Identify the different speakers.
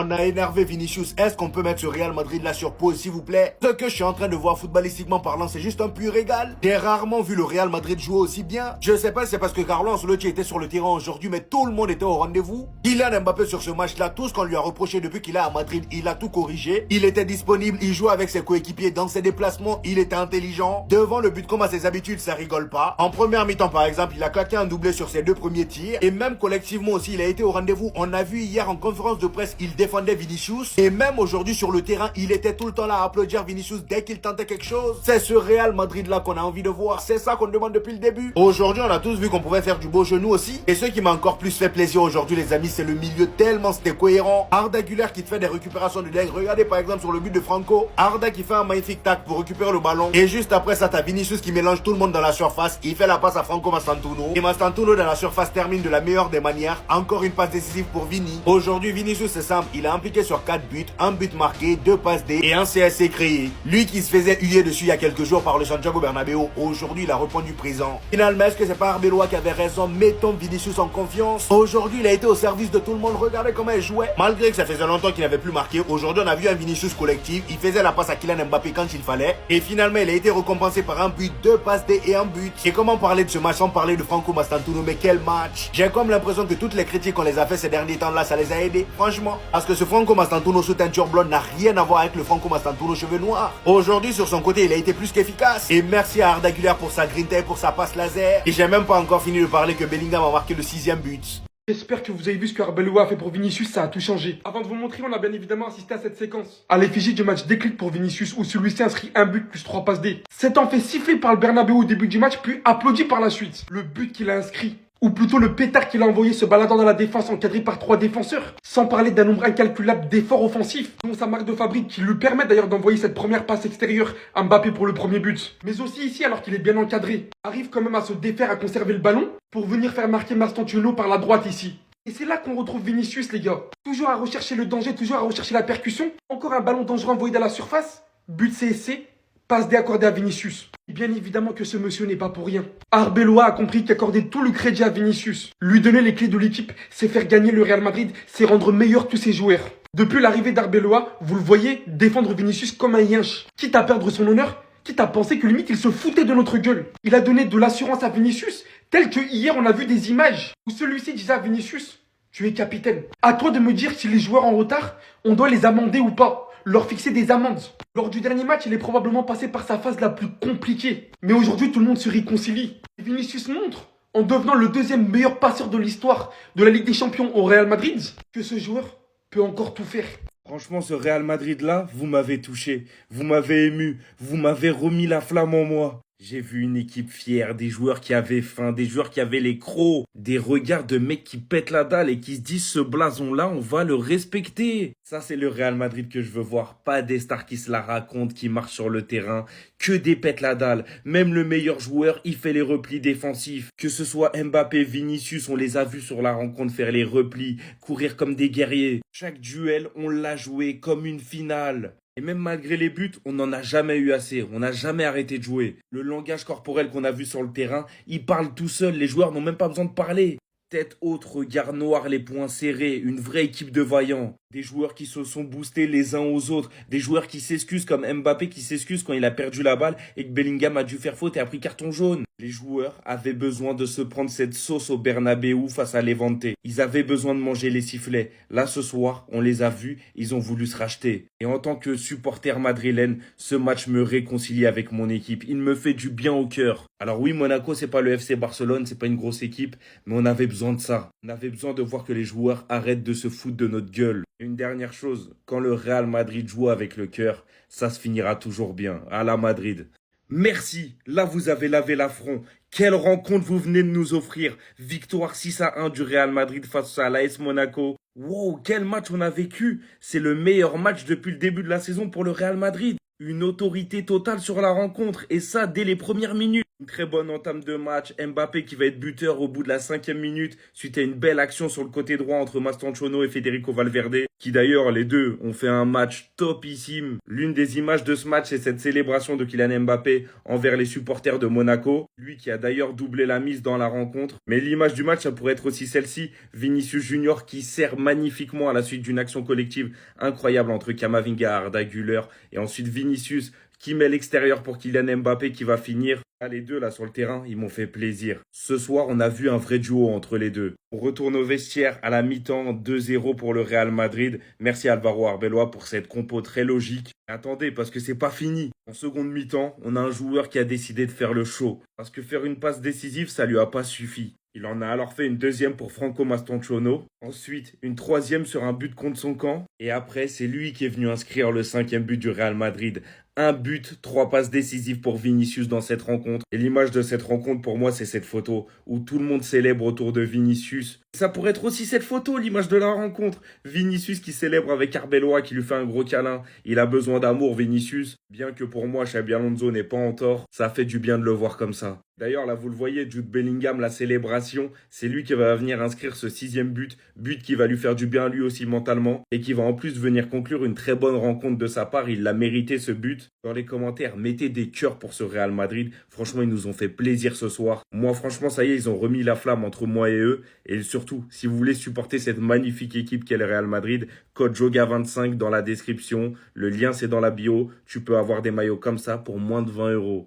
Speaker 1: On a énervé Vinicius. Est-ce qu'on peut mettre ce Real Madrid là sur pause, s'il vous plaît? Ce que je suis en train de voir footballistiquement parlant, c'est juste un pur régal. J'ai rarement vu le Real Madrid jouer aussi bien. Je sais pas si c'est parce que Carlo Ancelotti était sur le terrain aujourd'hui, mais tout le monde était au rendez-vous. Kylian Mbappé sur ce match-là, tout ce qu'on lui a reproché depuis qu'il est à Madrid, il a tout corrigé. Il était disponible, il jouait avec ses coéquipiers dans ses déplacements, il était intelligent. Devant le but comme à ses habitudes, ça rigole pas. En première mi-temps par exemple, il a claqué un doublé sur ses deux premiers tirs. Et même collectivement aussi, il a été au rendez-vous. On a vu hier en conférence de presse, il défendait Vinicius. Et même aujourd'hui sur le terrain, il était tout le temps là à applaudir Vinicius dès qu'il tentait quelque chose. C'est ce Real Madrid là qu'on a envie de voir. C'est ça qu'on demande depuis le début. Aujourd'hui, on a tous vu qu'on pouvait faire du beau genou aussi. Et ce qui m'a encore plus fait plaisir aujourd'hui, les amis, c'est le milieu tellement c'était cohérent. Arda Güler qui te fait des récupérations de dingue. Regardez par exemple sur le but de Franco. Arda qui fait un magnifique tac pour récupérer le ballon. Et juste après ça, t'as Vinicius qui mélange tout le monde dans la surface. Il fait la passe à Franco Mastantuono. Et Mastantuono dans la surface termine de la meilleure des manières. Encore une passe décisive pour Vini. Aujourd'hui, Vinicius, c'est simple. Il a impliqué sur 4 buts, un but marqué, 2 passes D et un CSC créé. Lui qui se faisait huer dessus il y a quelques jours par le Santiago Bernabéu, aujourd'hui il a répondu présent. Finalement, est-ce que c'est pas Arbeloa qui avait raison? Mettons Vinicius en confiance. Aujourd'hui, il a été au service de tout le monde. Regardez comment il jouait. Malgré que ça faisait longtemps qu'il n'avait plus marqué, aujourd'hui on a vu un Vinicius collectif. Il faisait la passe à Kylian Mbappé quand il fallait. Et finalement, il a été récompensé par un but, 2 passes D et un but. Et comment parler de ce match sans parler de Franco Mastantuono? Mais quel match! J'ai comme l'impression que toutes les critiques qu'on les a fait ces derniers temps là, ça les a aidés. Franchement. Parce que ce Franco Mastantuono sous teinture blonde n'a rien à voir avec le Franco Mastantuono cheveux noirs. Aujourd'hui, sur son côté, il a été plus qu'efficace. Et merci à Arda Güler pour sa grinta et pour sa passe laser. Et j'ai même pas encore fini de parler que Bellingham a marqué le 6e but.
Speaker 2: J'espère que vous avez vu ce que Arbeloa a fait pour Vinicius, ça a tout changé. Avant de vous montrer, on a bien évidemment assisté à cette séquence. À l'effigie du match déclic pour Vinicius, où celui-ci inscrit un but plus 3 passes D. S'étant fait siffler par le Bernabéu au début du match, puis applaudi par la suite. Le but qu'il a inscrit, ou plutôt le pétard qu'il a envoyé se baladant dans la défense encadré par 3 défenseurs. Sans parler d'un nombre incalculable d'efforts offensifs, dont sa marque de fabrique qui lui permet d'ailleurs d'envoyer cette première passe extérieure à Mbappé pour le premier but. Mais aussi ici, alors qu'il est bien encadré, arrive quand même à se défaire à conserver le ballon pour venir faire marquer Mastantuono par la droite ici. Et c'est là qu'on retrouve Vinicius, les gars. Toujours à rechercher le danger, toujours à rechercher la percussion. Encore un ballon dangereux envoyé dans la surface. But CSC. Passe déaccordée à Vinicius. Et bien évidemment que ce monsieur n'est pas pour rien. Arbeloa a compris qu'accorder tout le crédit à Vinicius, lui donner les clés de l'équipe, c'est faire gagner le Real Madrid, c'est rendre meilleurs tous ses joueurs. Depuis l'arrivée d'Arbeloa, vous le voyez défendre Vinicius comme un yinche. Quitte à perdre son honneur, quitte à penser que limite il se foutait de notre gueule. Il a donné de l'assurance à Vinicius, tel que hier on a vu des images où celui-ci disait à Vinicius: tu es capitaine. À toi de me dire si les joueurs en retard, on doit les amender ou pas. Leur fixer des amendes. Lors du dernier match, il est probablement passé par sa phase la plus compliquée. Mais aujourd'hui, tout le monde se réconcilie. Et Vinicius montre, en devenant le 2e meilleur passeur de l'histoire de la Ligue des Champions au Real Madrid, que ce joueur peut encore tout faire.
Speaker 3: Franchement, ce Real Madrid-là, vous m'avez touché, vous m'avez ému, vous m'avez remis la flamme en moi. J'ai vu une équipe fière, des joueurs qui avaient faim, des joueurs qui avaient les crocs, des regards de mecs qui pètent la dalle et qui se disent ce blason-là, on va le respecter. Ça, c'est le Real Madrid que je veux voir. Pas des stars qui se la racontent, qui marchent sur le terrain, que des pètent la dalle. Même le meilleur joueur, il fait les replis défensifs. Que ce soit Mbappé, Vinicius, on les a vus sur la rencontre faire les replis, courir comme des guerriers. Chaque duel, on l'a joué comme une finale. Et même malgré les buts, on n'en a jamais eu assez. On n'a jamais arrêté de jouer. Le langage corporel qu'on a vu sur le terrain, il parle tout seul. Les joueurs n'ont même pas besoin de parler. Tête haute, regard noir, les poings serrés. Une vraie équipe de vaillants. Des joueurs qui se sont boostés les uns aux autres. Des joueurs qui s'excusent comme Mbappé qui s'excuse quand il a perdu la balle et que Bellingham a dû faire faute et a pris carton jaune. Les joueurs avaient besoin de se prendre cette sauce au Bernabéu face à Levante. Ils avaient besoin de manger les sifflets. Là, ce soir, on les a vus, ils ont voulu se racheter. Et en tant que supporter madrilène, ce match me réconcilie avec mon équipe. Il me fait du bien au cœur. Alors oui, Monaco, c'est pas le FC Barcelone, c'est pas une grosse équipe, mais on avait besoin de ça. On avait besoin de voir que les joueurs arrêtent de se foutre de notre gueule. Une dernière chose, quand le Real Madrid joue avec le cœur, ça se finira toujours bien. À la Madrid. Merci, là vous avez lavé l'affront. Quelle rencontre vous venez de nous offrir. Victoire 6-1 du Real Madrid face à l'AS Monaco. Wow, quel match on a vécu. C'est le meilleur match depuis le début de la saison pour le Real Madrid. Une autorité totale sur la rencontre et ça dès les premières minutes. Une très bonne entame de match. Mbappé qui va être buteur au bout de la 5e minute suite à une belle action sur le côté droit entre Mastantuono et Federico Valverde. Qui d'ailleurs, les deux, ont fait un match topissime. L'une des images de ce match, c'est cette célébration de Kylian Mbappé envers les supporters de Monaco. Lui qui a d'ailleurs doublé la mise dans la rencontre. Mais l'image du match, ça pourrait être aussi celle-ci. Vinicius Junior qui sert magnifiquement à la suite d'une action collective incroyable entre Camavinga, Arda Güler et ensuite Vinicius qui met l'extérieur pour Kylian Mbappé qui va finir. Ah, les deux là sur le terrain, ils m'ont fait plaisir. Ce soir, on a vu un vrai duo entre les deux. On retourne au vestiaire à la mi-temps, 2-0 pour le Real Madrid. Merci Alvaro Arbeloa pour cette compo très logique. Attendez, parce que c'est pas fini. En seconde mi-temps, on a un joueur qui a décidé de faire le show. Parce que faire une passe décisive, ça lui a pas suffi. Il en a alors fait une deuxième pour Franco Mastantuono. Ensuite, une troisième sur un but contre son camp. Et après, c'est lui qui est venu inscrire le 5e but du Real Madrid. Un but, 3 passes décisives pour Vinicius dans cette rencontre. Et l'image de cette rencontre, pour moi, c'est cette photo où tout le monde célèbre autour de Vinicius. Ça pourrait être aussi cette photo, l'image de la rencontre. Vinicius qui célèbre avec Arbeloa, qui lui fait un gros câlin. Il a besoin d'amour, Vinicius. Bien que pour moi, Xabi Alonso n'est pas en tort, ça fait du bien de le voir comme ça. D'ailleurs, là, vous le voyez, Jude Bellingham, la célébration, c'est lui qui va venir inscrire ce 6e but. But qui va lui faire du bien lui aussi mentalement. Et qui va en plus venir conclure une très bonne rencontre de sa part. Il l'a mérité ce but. Dans les commentaires, mettez des cœurs pour ce Real Madrid. Franchement, ils nous ont fait plaisir ce soir. Moi, franchement, ça y est, ils ont remis la flamme entre moi et eux. Et surtout, si vous voulez supporter cette magnifique équipe qu'est le Real Madrid, code JOGA25 dans la description. Le lien, c'est dans la bio. Tu peux avoir des maillots comme ça pour moins de 20 €.